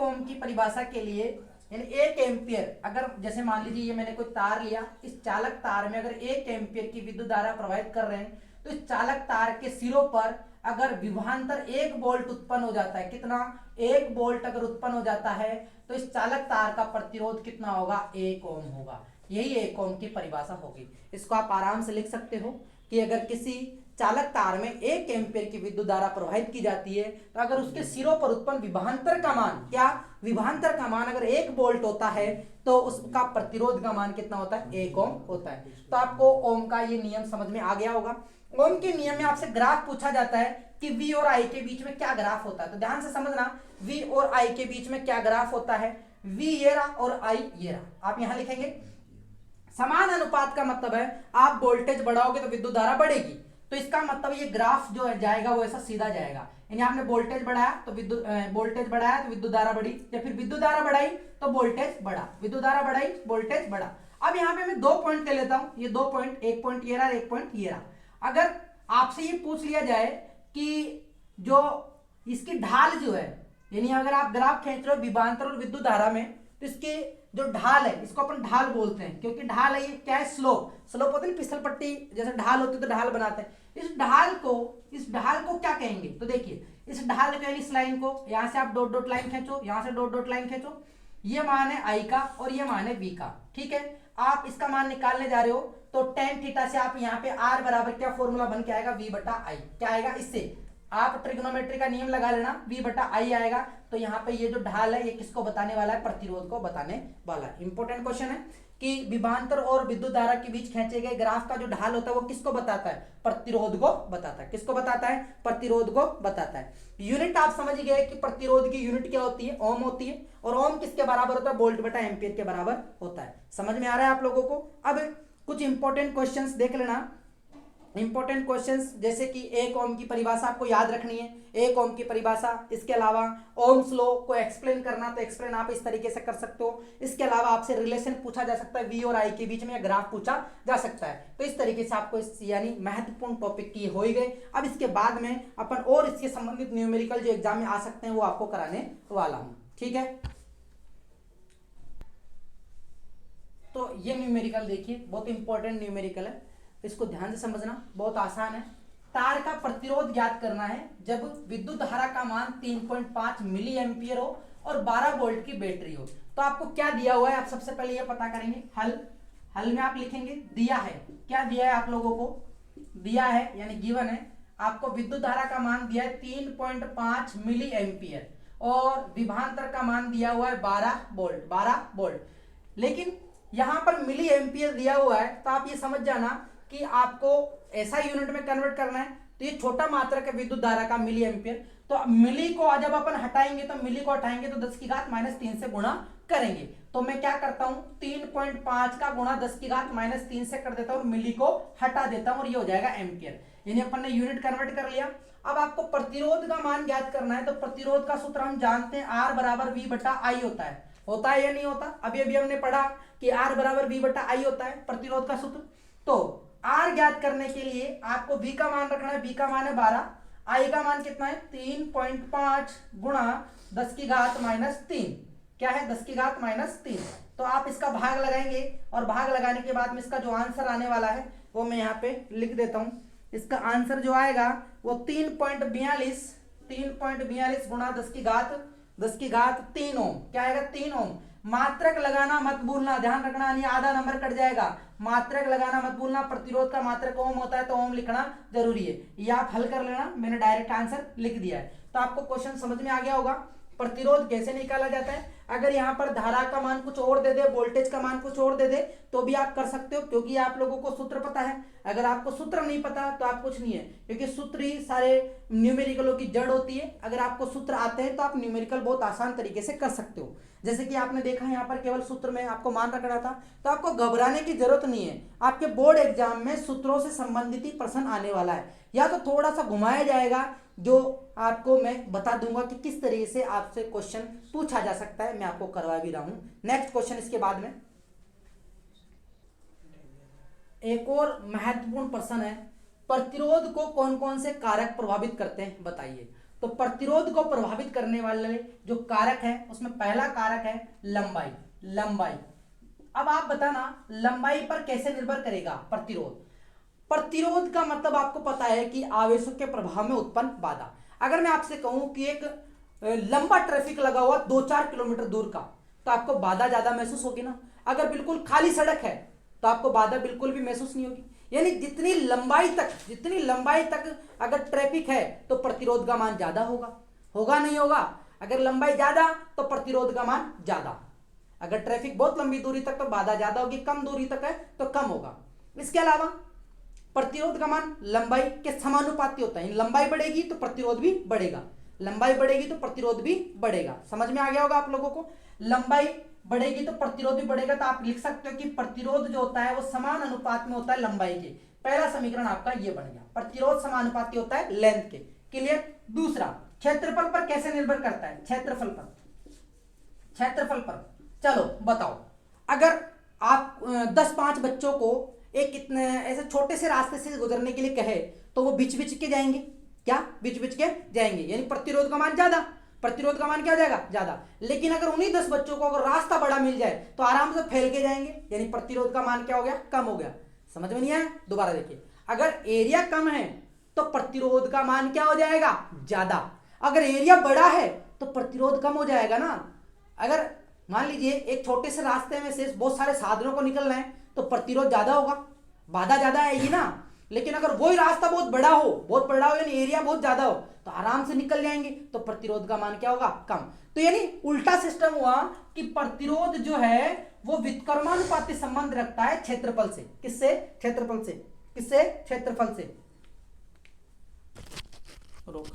ओम की परिभाषा के लिए, यानी 1 एम्पियर, अगर जैसे मान लीजिए ये मैंने कोई तार लिया, इस चालक तार में अगर 1 एम्पियर की विद्युत धारा प्रवाहित कर रहे हैं, तो इस चालक तार के सिरों पर अगर विभवांतर 1 वोल्ट उत्पन्न हो जाता है, कितना, 1 वोल्ट अगर उत्पन्न हो जाता है, तो इस चालक तार का प्रतिरोध कितना होगा, 1 ओम होगा। यही 1 ओम की परिभाषा होगी। इसको आप आराम से लिख सकते हो कि अगर किसी चालक तार में 1 एम्पियर की विद्युत धारा प्रवाहित की जाती है, तो अगर उसके सिरों पर उत्पन्न विभवांतर का मान, क्या, विभवांतर का मान अगर 1 वोल्ट होता है, तो उसका प्रतिरोध का मान कितना होता है, 1 ओम होता है। तो आपको ओम का ये नियम समझ में आ गया होगा। ओम के नियम में आपसे ग्राफ पूछा जाता है कि V और I के बीच में क्या ग्राफ होता है, तो ध्यान से समझना, V और I के बीच में क्या ग्राफ होता है। V ये रहा और I ये रहा, आप यहां लिखेंगे। समान अनुपात का मतलब है आप वोल्टेज बढ़ाओगे तो विद्युत धारा बढ़ेगी, तो इसका मतलब ये ग्राफ जो है जाएगा वो ऐसा सीधा जाएगा, यानी आपने वोल्टेज बढ़ाया तो विद्युत धारा बढ़ी, या फिर विद्युत धारा बढ़ाई तो वोल्टेज बढ़ा, विद्युत धारा बढ़ाई वोल्टेज बढ़ा। अब यहाँ पे मैं 2 पॉइंट ले लेता हूं, ये 2 पॉइंट, एक पॉइंट ये रहा, एक पॉइंट ये रहा। अगर आपसे ये पूछ लिया जाए कि जो इसकी ढाल जो है, यानी अगर आप ग्राफ खींच रहे हो विभवांतर और विद्युत धारा में, तो इसके जो ढाल है, इसको अपन ढाल बोलते हैं, क्योंकि ढाल है ये क्या है, स्लोप, स्लोप होती है फिसल पट्टी जैसे ढाल होती है, तो ढाल बनाते हैं। इस ढाल को क्या कहेंगे, तो देखिए इस ढाल को, यानी इस लाइन को, यहां से आप डॉट डॉट लाइन खींचो, यहां से डॉट डॉट लाइन खींचो, ये मान है आई का और ये मान है वी का, ठीक है। आप इसका मान निकालने जा रहे हो, तो टेन थीटा से आप यहाँ पे आर बराबर क्या फॉर्मूला बन के आएगा, वी बटा आई, क्या आएगा, इससे आप ट्रिग्नोमेट्री का नियम लगा लेना, v बटा आई आएगा। तो यहाँ पे ये जो ढाल है ये किसको बताने वाला है, प्रतिरोध को बताने वाला है। इंपॉर्टेंट क्वेश्चन है कि विभवांतर और विद्युत धारा के बीच खींचे गए ग्राफ का जो ढाल होता है वो किसको बताता है, प्रतिरोध को बताता है। किसको बताता है, प्रतिरोध को बताता है। यूनिट आप समझ गए कि प्रतिरोध की यूनिट क्या होती है, ओम होती है, और ओम किसके बराबर होता है, वोल्ट बटा एम्पियर के बराबर होता है। समझ में आ रहा है आप लोगों को। अब कुछ इंपॉर्टेंट क्वेश्चंस देख लेना। इंपॉर्टेंट क्वेश्चंस जैसे कि 1 ओम की परिभाषा आपको याद रखनी है, 1 ओम की परिभाषा। इसके अलावा ओम्स लॉ को एक्सप्लेन करना, तो एक्सप्लेन आप इस तरीके से कर सकते हो। इसके अलावा आपसे रिलेशन पूछा जा सकता है वी और आई के बीच में, या ग्राफ पूछा जा सकता है। तो इस तरीके से आपको यानी महत्वपूर्ण टॉपिक की हो ही गए। अब इसके बाद में अपन और इसके संबंधित न्यूमेरिकल जो एग्जाम में आ सकते हैं वो आपको कराने वाला हूं, ठीक है। तो ये न्यूमेरिकल देखिए, बहुत इंपॉर्टेंट न्यूमेरिकल है, इसको ध्यान से समझना, बहुत आसान है। तार का प्रतिरोध ज्ञात करना है जब विद्युत धारा का मान 3.5 मिली एम्पियर हो और 12 वोल्ट की बैटरी हो। तो आपको क्या दिया हुआ है, आप सबसे पहले ये पता करेंगे। हल में आप लिखेंगे, दिया है, क्या दिया है आप लोगों को, दिया है यानी गिवन है, आपको विद्युत धारा का मान दिया है 3.5 मिली एम्पियर और विभवांतर का मान दिया हुआ है 12 वोल्ट। लेकिन यहां पर मिली एम्पियर दिया हुआ है, तो आप ये समझ जाना कि आपको ऐसा यूनिट में कन्वर्ट करना है। तो ये छोटा मात्रक है विद्युत धारा का, मिली एम्पियर। तो मिली को जब अपन हटाएंगे, तो मिली को हटाएंगे तो 10 की घात -3 से गुणा करेंगे। तो मैं क्या करता हूं, 3.5 का गुणा 10 की घात -3 से कर देता हूं, मिली को हटा देता हूं और ये हो जाएगा एम्पियर। यानी अपन ने यूनिट कन्वर्ट कर लिया। अब आपको प्रतिरोध का मान ज्ञात करना है, तो प्रतिरोध का सूत्र हम जानते हैं, आर बराबर वी बटा आई होता है या नहीं होता। अभी हमने पढ़ा कि आर बराबर वी बटा आई होता है प्रतिरोध का सूत्र। तो R ज्ञात करने के लिए आपको V का मान रखना है, V का मान है 12, I का मान कितना है 3.5 गुणा 10 की घात -3, क्या है 10 की घात -3। तो आप इसका भाग लगाएंगे और भाग लगाने के बाद में इसका जो आंसर आने वाला है वो मैं यहाँ पे लिख देता हूँ। इसका आंसर जो आएगा वो 3.42 गुणा 10 की घात 3 ओम, क्या आएगा 3 ओम। मात्रक लगाना मत भूलना, ध्यान रखना, नहीं आधा नंबर कट जाएगा। मात्रक लगाना मत भूलना, प्रतिरोध का मात्रक ओम होता है तो ओम लिखना जरूरी है। ये आप हल कर लेना, मैंने डायरेक्ट आंसर लिख दिया है। तो आपको क्वेश्चन समझ में आ गया होगा। प्रतिरोध कैसे निकाला जाता है, अगर यहाँ पर धारा का मान कुछ और दे दे, वोल्टेज का मान कुछ और दे दे, तो भी आप कर सकते हो, क्योंकि आप लोगों को सूत्र पता है। अगर आपको सूत्र नहीं पता तो आप कुछ नहीं है, क्योंकि सूत्र ही सारे न्यूमेरिकलों की जड़ होती है। अगर आपको सूत्र आते हैं तो आप न्यूमेरिकल बहुत आसान तरीके से कर सकते हो। जैसे कि आपने देखा यहाँ पर केवल सूत्र में आपको मान रखना था, तो आपको घबराने की जरूरत नहीं है। आपके बोर्ड एग्जाम में सूत्रों से संबंधित ही प्रश्न आने वाला है, या तो थोड़ा सा घुमाया जाएगा, जो आपको मैं बता दूंगा कि किस तरीके से आपसे क्वेश्चन पूछा जा सकता है, मैं आपको करवा भी रहा हूं। नेक्स्ट क्वेश्चन इसके बाद में एक और महत्वपूर्ण प्रश्न है, प्रतिरोध को कौन कौन से कारक प्रभावित करते हैं बताइए। तो प्रतिरोध को प्रभावित करने वाले जो कारक है उसमें पहला कारक है लंबाई। लंबाई, अब आप बताना लंबाई पर कैसे निर्भर करेगा प्रतिरोध। प्रतिरोध का मतलब आपको पता है कि आवेशों के प्रभाव में उत्पन्न बाधा। अगर मैं आपसे कहूं कि एक लंबा ट्रैफिक लगा हुआ 2-4 किलोमीटर दूर का, तो आपको बाधा ज्यादा महसूस होगी ना। अगर बिल्कुल खाली सड़क है तो आपको बाधा बिल्कुल भी महसूस नहीं होगी। यानी जितनी लंबाई तक अगर ट्रैफिक है तो प्रतिरोध का मान ज्यादा होगा। होगा नहीं होगा? अगर लंबाई ज्यादा तो प्रतिरोध का मान ज्यादा। अगर ट्रैफिक बहुत लंबी दूरी तक तो बाधा ज्यादा होगी, कम दूरी तक है तो कम होगा। इसके अलावा प्रतिरोध का मान लंबाई के समानुपाती होता है। लंबाई बढ़ेगी तो प्रतिरोध भी बढ़ेगा, लंबाई बढ़ेगी तो प्रतिरोध भी बढ़ेगा। समझ में आ गया होगा आप लोगों को? लंबाई बढ़ेगी तो प्रतिरोध भी बढ़ेगा। तो आप लिख सकते हो कि प्रतिरोध जो होता है वो समान अनुपात में होता है लंबाई के। पहला समीकरण आपका ये बन गया, प्रतिरोध समानुपाती होता है लेंथ के। क्लियर? दूसरा, क्षेत्रफल पर कैसे निर्भर करता है? क्षेत्रफल पर चलो बताओ, अगर आप 10-5 बच्चों को एक कितने ऐसे छोटे से रास्ते से गुजरने के लिए कहे तो वो बिच के जाएंगे। क्या? बिच के जाएंगे, यानी प्रतिरोध का मान ज्यादा। प्रतिरोध का मान क्या हो जाएगा? ज्यादा। लेकिन अगर उन्हीं 10 बच्चों को अगर रास्ता बड़ा मिल जाए तो आराम से फैल के जाएंगे, यानी प्रतिरोध का मान क्या हो गया? कम हो गया। समझ में नहीं आया? दोबारा देखिए, अगर एरिया कम है तो प्रतिरोध का मान क्या हो जाएगा? ज्यादा। अगर एरिया बड़ा है तो प्रतिरोध कम हो जाएगा ना। अगर मान लीजिए एक छोटे से रास्ते में से बहुत सारे साधनों को निकलना है तो प्रतिरोध ज्यादा होगा, बाधा ज्यादा आएगी ना। लेकिन अगर वही रास्ता बहुत बड़ा हो यानी एरिया बहुत ज्यादा हो तो आराम से निकल जाएंगे, तो प्रतिरोध का मान क्या होगा? कम। तो यानी उल्टा सिस्टम हुआ कि प्रतिरोध जो है वो व्युत्क्रमानुपाती संबंध रखता है क्षेत्रफल से। किससे? क्षेत्रफल से। किससे? क्षेत्रफल से। रोक।